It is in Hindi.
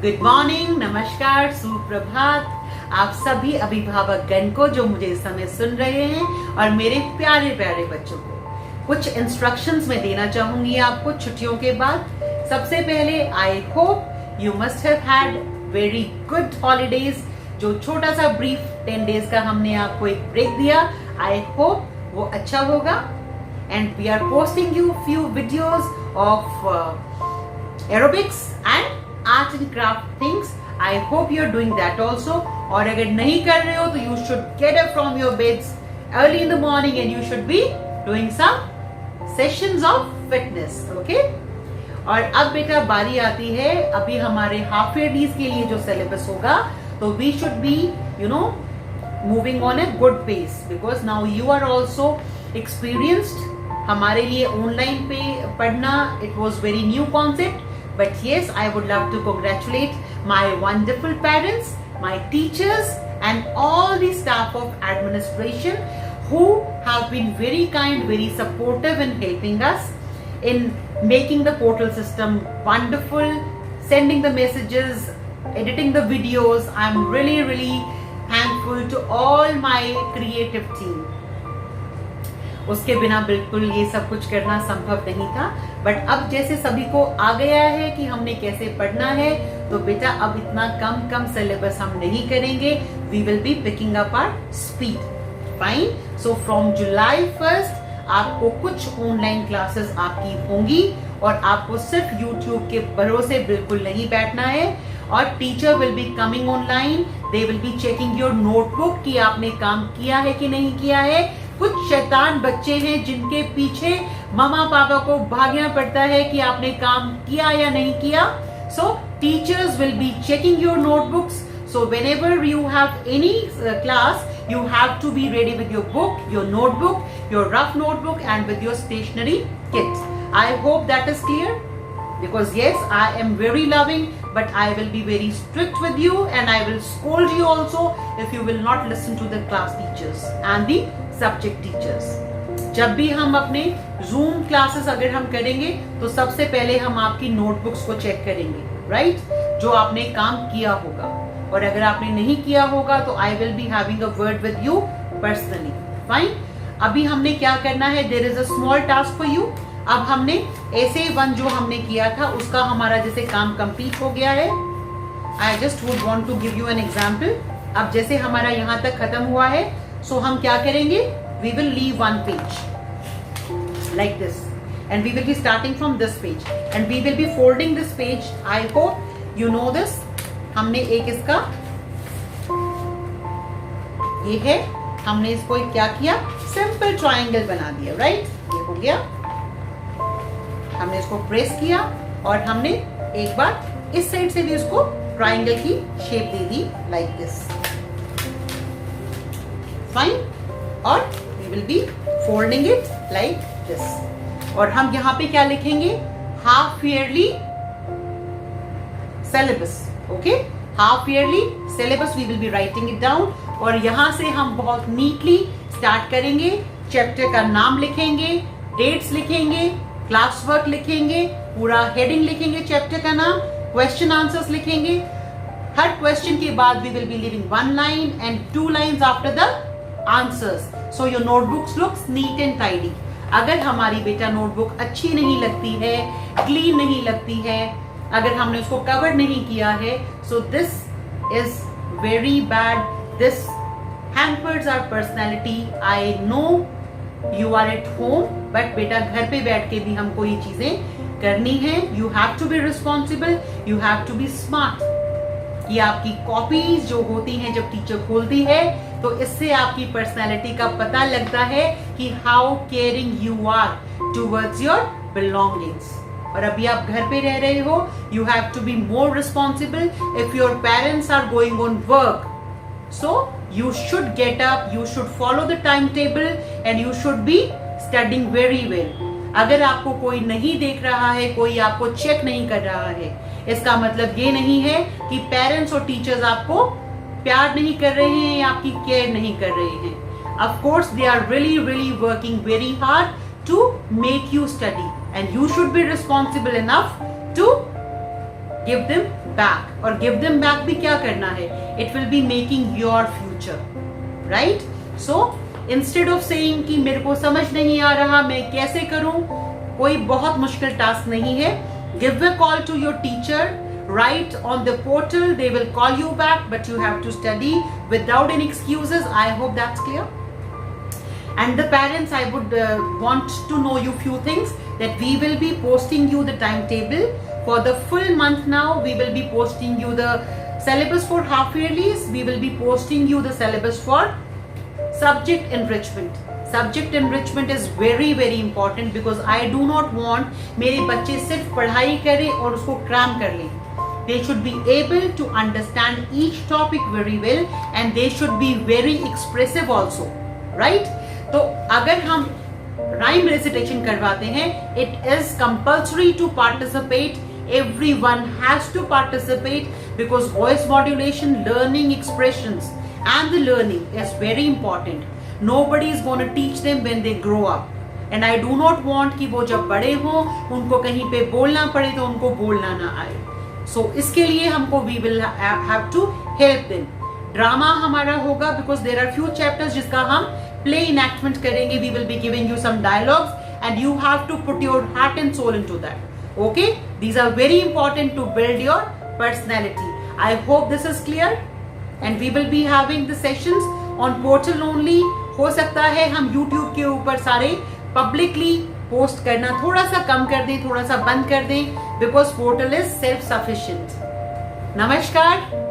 गुड मॉर्निंग, नमस्कार, सुप्रभात आप सभी अभिभावक गण को जो मुझे इस समय सुन रहे हैं और मेरे प्यारे प्यारे बच्चों को कुछ इंस्ट्रक्शंस मैं देना चाहूंगी आपको छुट्टियों के बाद। सबसे पहले आई hope you must have had very good holidays. जो छोटा सा ब्रीफ 10 डेज का हमने आपको एक ब्रेक दिया, आई होप वो अच्छा होगा। And we are posting you few videos of aerobics and art and craft things. I hope you are doing that also. और अगर नहीं कर रहे हो तो you should get up from your beds early in the morning and you should be doing some sessions of fitness. Okay, और अब बेटा बारी आती है अभी हमारे हाफ ईयरलीज के लिए जो सिलेबस होगा, तो we should be moving on a good pace because now you are also experienced. हमारे लिए ऑनलाइन पे पढ़ना it was very new concept, but yes, I would love to congratulate my wonderful parents, my teachers and all the staff of administration who have been very kind, very supportive in helping us in making the portal system wonderful, sending the messages, editing the videos. I'm really thankful to all my creative team. उसके बिना बिल्कुल ये सब कुछ करना संभव नहीं था। बट अब जैसे सभी को आ गया है कि हमने कैसे पढ़ना है, तो बेटा अब इतना कम सिलेबस हम नहीं करेंगे। We will be picking up our speed. Fine. So from July 1 आपको कुछ ऑनलाइन क्लासेस आपकी होंगी और आपको सिर्फ यूट्यूब के भरोसे बिल्कुल नहीं बैठना है। और teacher will be coming online, they will be checking your notebook कि आपने काम किया है कि नहीं किया है। कुछ शैतान बच्चे हैं जिनके पीछे मामा पापा को भागना पड़ता है कि आपने काम किया या नहीं किया। सो teachers will be checking your notebooks. So whenever you have any class, you have to be ready with your book, your notebook, your rough notebook and with your stationery kit. I hope that is clear, because yes, I am very loving but I will be very strict with you and I will scold you also if you will not listen to the class teachers and the subject teachers. जब भी हम अपने Zoom classes अगर हम करेंगे तो सबसे पहले हम आपकी notebooks को चेक करेंगे, right? जो आपने काम किया होगा, और अगर आपने नहीं किया होगा तो I will be having a word with you personally. Fine. अभी हमने क्या करना है, there is a small task for you. अब हमने ऐसे वन जो हमने किया था उसका हमारा जैसे काम कंप्लीट हो गया है। I just would want to give you an example. अब जैसे हमारा यहाँ तक खत्म हुआ है, सो हम क्या करेंगे, we will leave one page like this and we will be starting from this page and we will be folding this page. I hope you know this. हमने एक इसका ये है, हमने इसको एक क्या किया, सिंपल ट्रायंगल बना दिया, राइट? ये हो गया। हमने इसको प्रेस किया और हमने एक बार इस साइड से भी उसको ट्रायंगल की शेप दे दी लाइक दिस। फाइन। और we will be folding it like this. और हम यहां पे क्या लिखेंगे, half yearly syllabus. Okay, half yearly syllabus we will be writing it down. और यहां से हम बहुत नीटली स्टार्ट करेंगे। चैप्टर का नाम लिखेंगे, डेट्स लिखेंगे, क्लास वर्क लिखेंगे, पूरा हेडिंग लिखेंगे, चैप्टर का नाम, क्वेश्चन आंसर्स लिखेंगे। हर क्वेश्चन के बाद we will be leaving 1 line and 2 lines after the answers. So your notebooks looks neat and tidy. अगर हमारी बेटा नोटबुक अच्छी नहीं लगती है, क्लीन नहीं लगती है, अगर हमने उसको कवर नहीं किया है, so this is very bad. This hampers our personality. I know you are at home, but बेटा घर पे बैठ के भी हमको ये चीजें करनी है। You have to be responsible, you have to be smart. ये आपकी कॉपीज जो होती हैं जब टीचर खोलती है, तो इससे आपकी पर्सनैलिटी का पता लगता है कि how caring you are towards your belongings. और अभी आप घर पे रह रहे हो, you have to be more responsible. If your parents are going on work, so you should get up, you should follow the timetable and you should be studying very well. अगर आपको कोई नहीं देख रहा है, कोई आपको चेक नहीं कर रहा है, इसका मतलब ये नहीं है कि पेरेंट्स और टीचर्स आपको प्यार नहीं कर रहे हैं या आपकी केयर नहीं कर रहे हैं। Of course, they are really working very hard to make you study and you should be responsible enough to give them back. और गिव देम बैक भी क्या करना है, it will be making your future, right? So instead of saying कि मेरे को समझ नहीं आ रहा, मैं कैसे करूं, कोई बहुत मुश्किल टास्क नहीं है। Give a call to your teacher, write on the portal, they will call you back, but you have to study without any excuses. I hope that's clear. And the parents, I would want to know you few things, that we will be posting you the timetable for the full month. Now we will be posting you the syllabus for half yearlies, we will be posting you the syllabus for subject enrichment. Subject enrichment is very very important because I do not want मेरे बच्चे सिर्फ पढ़ाई करें और उसको क्रैम कर लें। They should be able to understand each topic very well and they should be very expressive also, right? तो अगर हम rhyme recitation करवाते हैं, it is compulsory to participate. Everyone has to participate because voice modulation, learning expressions and the learning is very important. Nobody is going to teach them when they grow up. And I do not want कि वो जब बड़े हों उनको कहीं पे बोलना पड़े तो उनको बोलना ना आए। So इसके लिए हमको we will have to help them. Drama हमारा होगा because there are few chapters जिसका हम play enactment करेंगे. We will be giving you some dialogues and you have to put your heart and soul into that. Okay? These are very important to build your personality. I hope this is clear and we will be having the sessions on portal only. हो सकता है हम YouTube के ऊपर सारे publicly पोस्ट करना थोड़ा सा कम कर दें, थोड़ा सा बंद कर दें, because portal is self sufficient. नमस्कार।